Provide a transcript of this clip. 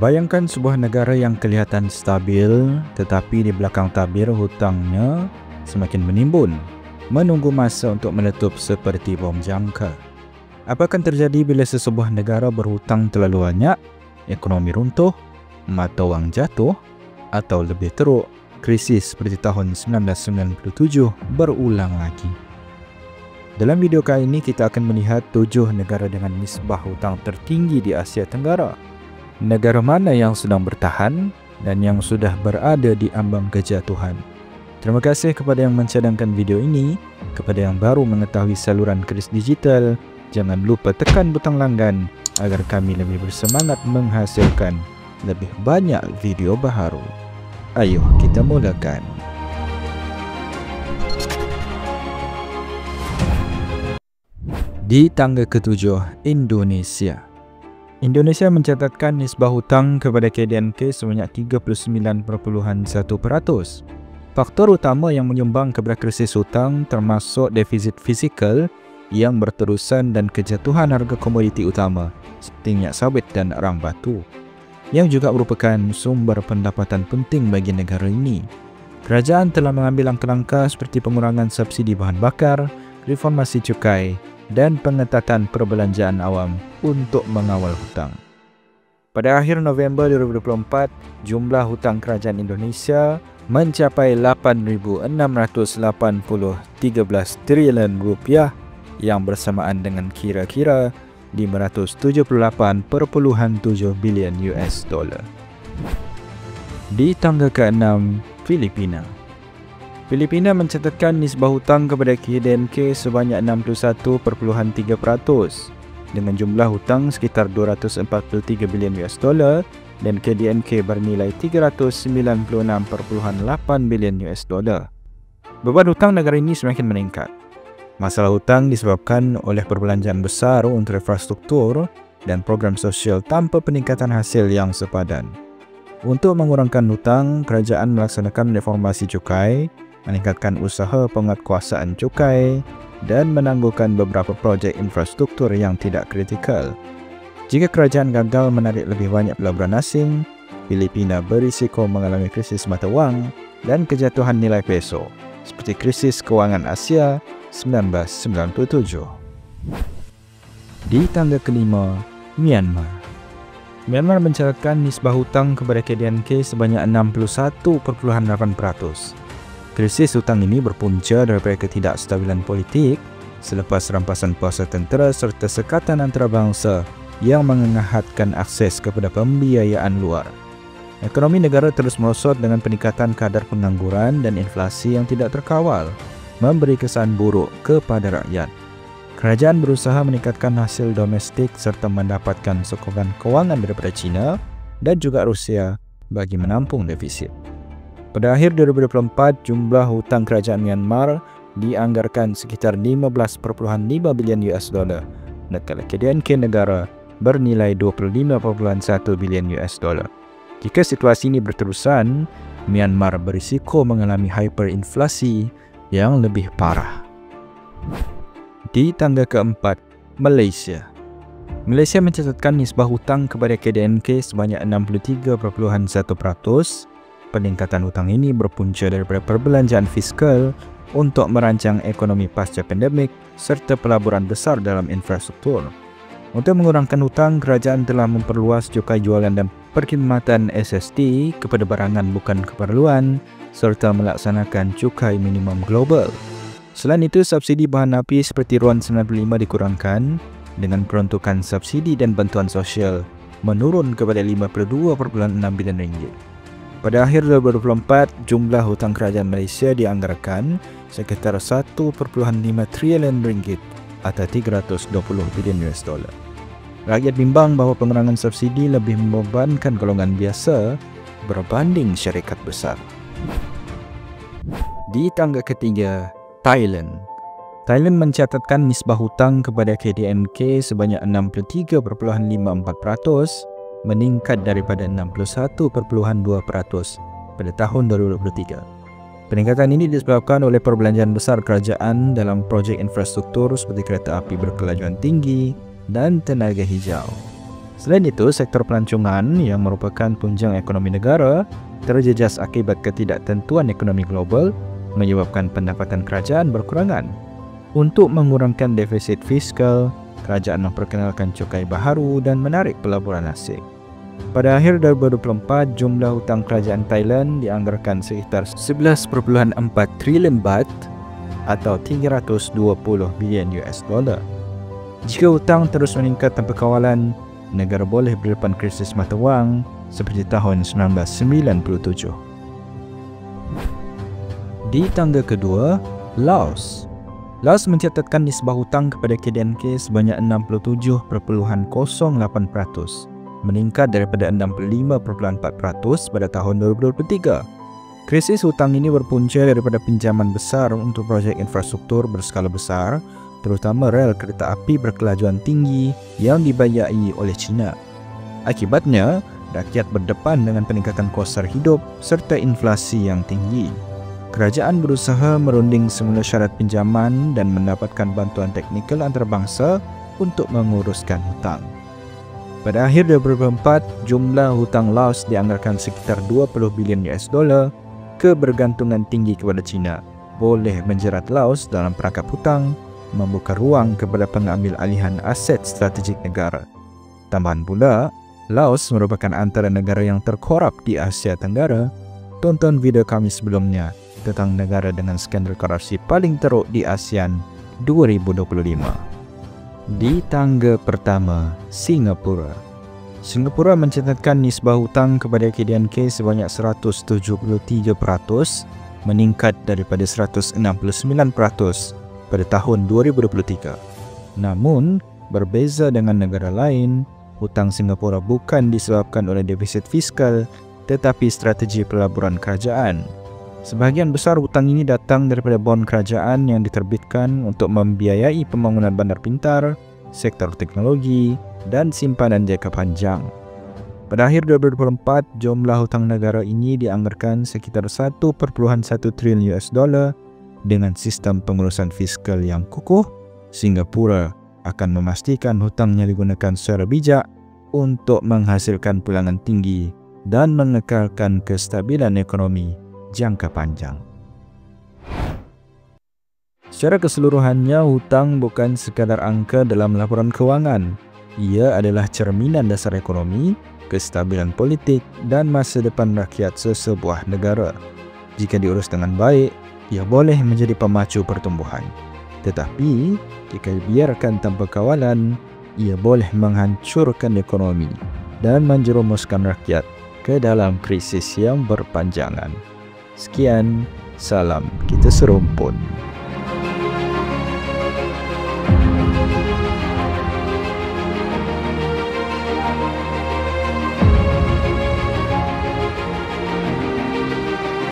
Bayangkan sebuah negara yang kelihatan stabil, tetapi di belakang tabir hutangnya semakin menimbun, menunggu masa untuk meletup seperti bom jangka. Apa akan terjadi bila sesebuah negara berhutang terlalu banyak, ekonomi runtuh, mata wang jatuh, atau lebih teruk, krisis seperti tahun 1997 berulang lagi? Dalam video kali ini kita akan melihat 7 negara dengan nisbah hutang tertinggi di Asia Tenggara. Negara mana yang sedang bertahan dan yang sudah berada di ambang kejatuhan. Terima kasih kepada yang mencadangkan video ini. Kepada yang baru mengetahui saluran Kris Digital, jangan lupa tekan butang langgan agar kami lebih bersemangat menghasilkan lebih banyak video baharu. Ayo kita mulakan. Di tangga ketujuh, Indonesia. Indonesia mencatatkan nisbah hutang kepada KDNK sebanyak 39.1%. Faktor utama yang menyumbang kepada krisis hutang termasuk defisit fizikal yang berterusan dan kejatuhan harga komoditi utama seperti minyak sawit dan arang batu, yang juga merupakan sumber pendapatan penting bagi negara ini. Kerajaan telah mengambil langkah-langkah seperti pengurangan subsidi bahan bakar, reformasi cukai, dan pengetatan perbelanjaan awam untuk mengawal hutang. Pada akhir November 2024, jumlah hutang kerajaan Indonesia mencapai 8,613 triliun rupiah yang bersamaan dengan kira-kira 578.7 bilion US dollar. Di tangga ke-6, Filipina. Filipina mencatatkan nisbah hutang kepada KDNK sebanyak 61.3% dengan jumlah hutang sekitar 243 bilion US dollar dan KDNK bernilai 396.8 bilion US dollar. Beban hutang negara ini semakin meningkat. Masalah hutang disebabkan oleh perbelanjaan besar untuk infrastruktur dan program sosial tanpa peningkatan hasil yang sepadan. Untuk mengurangkan hutang, kerajaan melaksanakan reformasi cukai, meningkatkan usaha penguatkuasaan cukai dan menangguhkan beberapa projek infrastruktur yang tidak kritikal. Jika kerajaan gagal menarik lebih banyak pelaburan asing, Filipina berisiko mengalami krisis mata wang dan kejatuhan nilai peso, seperti krisis kewangan Asia 1997. Di tangga kelima, Myanmar. Myanmar mencatatkan nisbah hutang kepada KDNK sebanyak 61.8%. Krisis hutang ini berpunca daripada ketidakstabilan politik selepas rampasan kuasa tentera serta sekatan antarabangsa yang mengengahatkan akses kepada pembiayaan luar. Ekonomi negara terus merosot dengan peningkatan kadar pengangguran dan inflasi yang tidak terkawal, memberi kesan buruk kepada rakyat. Kerajaan berusaha meningkatkan hasil domestik serta mendapatkan sokongan kewangan daripada China dan juga Rusia bagi menampung defisit. Pada akhir 2024, jumlah hutang kerajaan Myanmar dianggarkan sekitar 15.5 bilion US dollar, manakala KDNK negara bernilai 25.1 bilion US dollar. Jika situasi ini berterusan, Myanmar berisiko mengalami hyperinflasi yang lebih parah. Di tangga keempat, Malaysia. Malaysia mencatatkan nisbah hutang kepada KDNK sebanyak 63.1%. Peningkatan hutang ini berpunca daripada perbelanjaan fiskal untuk merancang ekonomi pasca pandemik serta pelaburan besar dalam infrastruktur. Untuk mengurangkan hutang, kerajaan telah memperluas cukai jualan dan perkhidmatan SST kepada barangan bukan keperluan serta melaksanakan cukai minimum global. Selain itu, subsidi bahan api seperti RON95 dikurangkan dengan peruntukan subsidi dan bantuan sosial menurun kepada 52.6 bilion ringgit. Pada akhir 2024, jumlah hutang kerajaan Malaysia dianggarkan sekitar 1.5 triliun ringgit atau 320 bilion US dollar. Rakyat bimbang bahawa pengurangan subsidi lebih membebankan golongan biasa berbanding syarikat besar. Di tangga ketiga, Thailand. Thailand mencatatkan nisbah hutang kepada KDNK sebanyak 63.54%, meningkat daripada 61.2% pada tahun 2023. Peningkatan ini disebabkan oleh perbelanjaan besar kerajaan dalam projek infrastruktur seperti kereta api berkelajuan tinggi dan tenaga hijau. Selain itu, sektor pelancongan yang merupakan tunjang ekonomi negara terjejas akibat ketidaktentuan ekonomi global menyebabkan pendapatan kerajaan berkurangan. Untuk mengurangkan defisit fiskal, kerajaan memperkenalkan cukai baharu dan menarik pelaburan asing. Pada akhir 2024, jumlah hutang kerajaan Thailand dianggarkan sekitar 11.4 trilion baht atau 320 bilion US dollar. Jika hutang terus meningkat tanpa kawalan, negara boleh berdepan krisis mata wang seperti tahun 1997. Di tangga kedua, Laos. Laos mencatatkan nisbah hutang kepada KDNK sebanyak 67.08%, meningkat daripada 65.4% pada tahun 2023. Krisis hutang ini berpunca daripada pinjaman besar untuk projek infrastruktur berskala besar, terutama rel kereta api berkelajuan tinggi yang dibayai oleh China. Akibatnya, rakyat berdepan dengan peningkatan kos sara hidup serta inflasi yang tinggi. Kerajaan berusaha merunding semula syarat pinjaman dan mendapatkan bantuan teknikal antarabangsa untuk menguruskan hutang. Pada akhir 2024, jumlah hutang Laos dianggarkan sekitar 20 bilion US dollar. Kebergantungan tinggi kepada China boleh menjerat Laos dalam perangkap hutang, membuka ruang kepada pengambil alihan aset strategik negara. Tambahan pula, Laos merupakan antara negara yang terkorup di Asia Tenggara. Tonton video kami sebelumnya tentang negara dengan skandal korupsi paling teruk di ASEAN 2025. Di tangga pertama, Singapura. Singapura mencatatkan nisbah hutang kepada KDNK sebanyak 173%, meningkat daripada 169% pada tahun 2023. Namun, berbeza dengan negara lain, hutang Singapura bukan disebabkan oleh defisit fiskal tetapi strategi pelaburan kerajaan. Sebahagian besar hutang ini datang daripada bon kerajaan yang diterbitkan untuk membiayai pembangunan bandar pintar, sektor teknologi dan simpanan jangka panjang. Pada akhir 2024, jumlah hutang negara ini dianggarkan sekitar 1.1 triliun US dollar. Dengan sistem pengurusan fiskal yang kukuh, Singapura akan memastikan hutangnya digunakan secara bijak untuk menghasilkan pulangan tinggi dan mengekalkan kestabilan ekonomi jangka panjang. Secara keseluruhannya, hutang bukan sekadar angka dalam laporan kewangan. Ia adalah cerminan dasar ekonomi, kestabilan politik dan masa depan rakyat sesebuah negara. Jika diurus dengan baik, ia boleh menjadi pemacu pertumbuhan. Tetapi, jika dibiarkan tanpa kawalan, ia boleh menghancurkan ekonomi dan menjerumuskan rakyat ke dalam krisis yang berpanjangan. Sekian, salam kita serumpun.